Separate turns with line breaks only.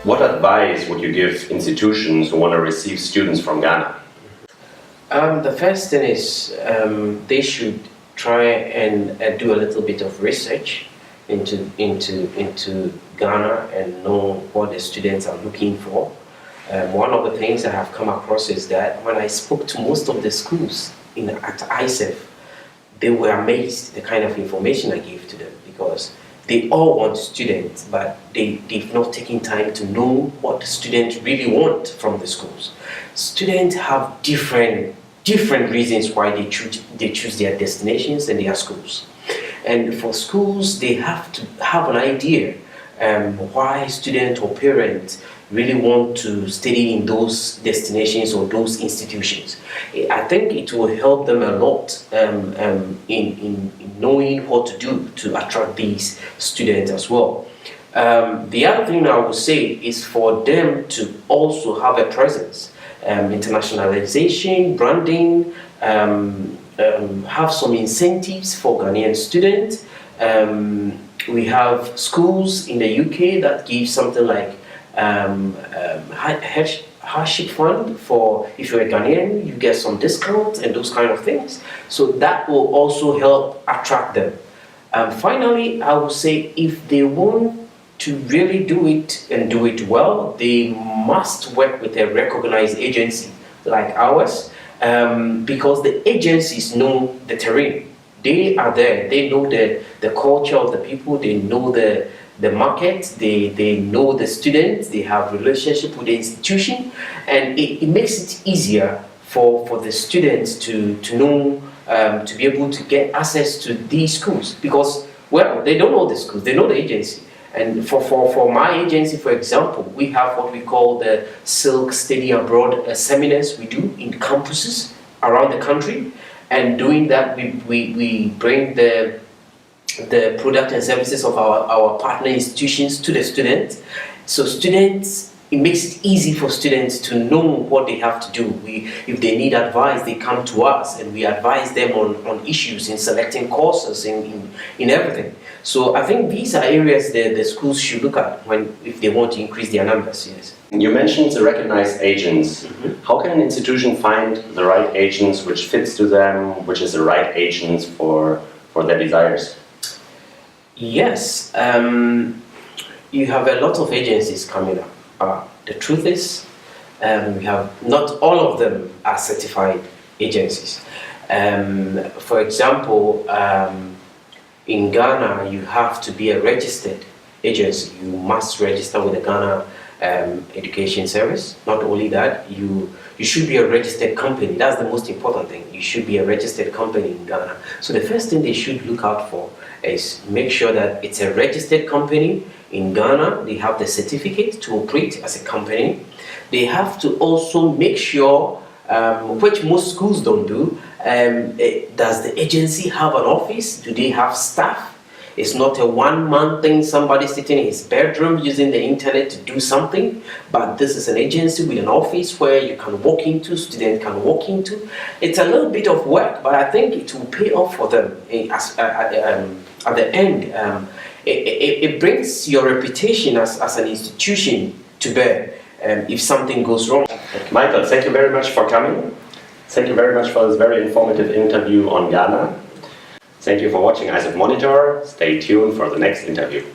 What advice would you give institutions who want to receive students from Ghana?
The first thing is they should try and do a little bit of research into Ghana and know what the students are looking for. One of the things I have come across is that when I spoke to most of the schools at ICEF, they were amazed the kind of information I gave to them, because they all want students, but they've not taken time to know what the students really want from the schools. Students have different reasons why they choose their destinations and their schools. And for schools, they have to have an idea why students or parents really want to study in those destinations or those institutions. I think it will help them a lot in knowing what to do to attract these students as well. The other thing I would say is for them to also have a presence, internationalization, branding, have some incentives for Ghanaian students. We have schools in the UK that give something like hardship fund for, if you're a Ghanaian, you get some discounts and those kind of things. So that will also help attract them. Finally, I would say if they want to really do it and do it well, they must work with a recognized agency like ours, because the agencies know the terrain. They are there, they know the culture of the people, they know the market, they know the students, they have relationship with the institution, and it makes it easier for the students to know, to be able to get access to these schools, because, well, they don't know the schools, they know the agency. And for my agency, for example, we have what we call the Silk Study Abroad seminars we do in campuses around the country. And doing that, we bring the product and services of our partner institutions to the students. So students, it makes it easy for students to know what they have to do. If they need advice, they come to us and we advise them on issues in selecting courses, in everything. So I think these are areas that the schools should look at if they want to increase their numbers, yes.
You mentioned the recognized agents. Mm-hmm. How can an institution find the right agents which fits to them, which is the right agents for their desires?
Yes, you have a lot of agencies coming up. The truth is, we have not all of them are certified agencies. For example, in Ghana, you have to be a registered agency. You must register with the Ghana Education Service. Not only that, you should be a registered company. That's the most important thing. You should be a registered company in Ghana. So the first thing they should look out for is make sure that it's a registered company in Ghana. They have the certificate to operate as a company. They have to also make sure, which most schools don't do, does the agency have an office? Do they have staff? It's not a one-man thing, somebody sitting in his bedroom using the internet to do something, but this is an agency with an office where you can walk into, students can walk into. It's a little bit of work, but I think it will pay off for them at the end. It brings your reputation as an institution to bear if something goes wrong.
Michael, thank you very much for coming. Thank you very much for this very informative interview on Ghana. Thank you for watching ICEF Monitor. Stay tuned for the next interview.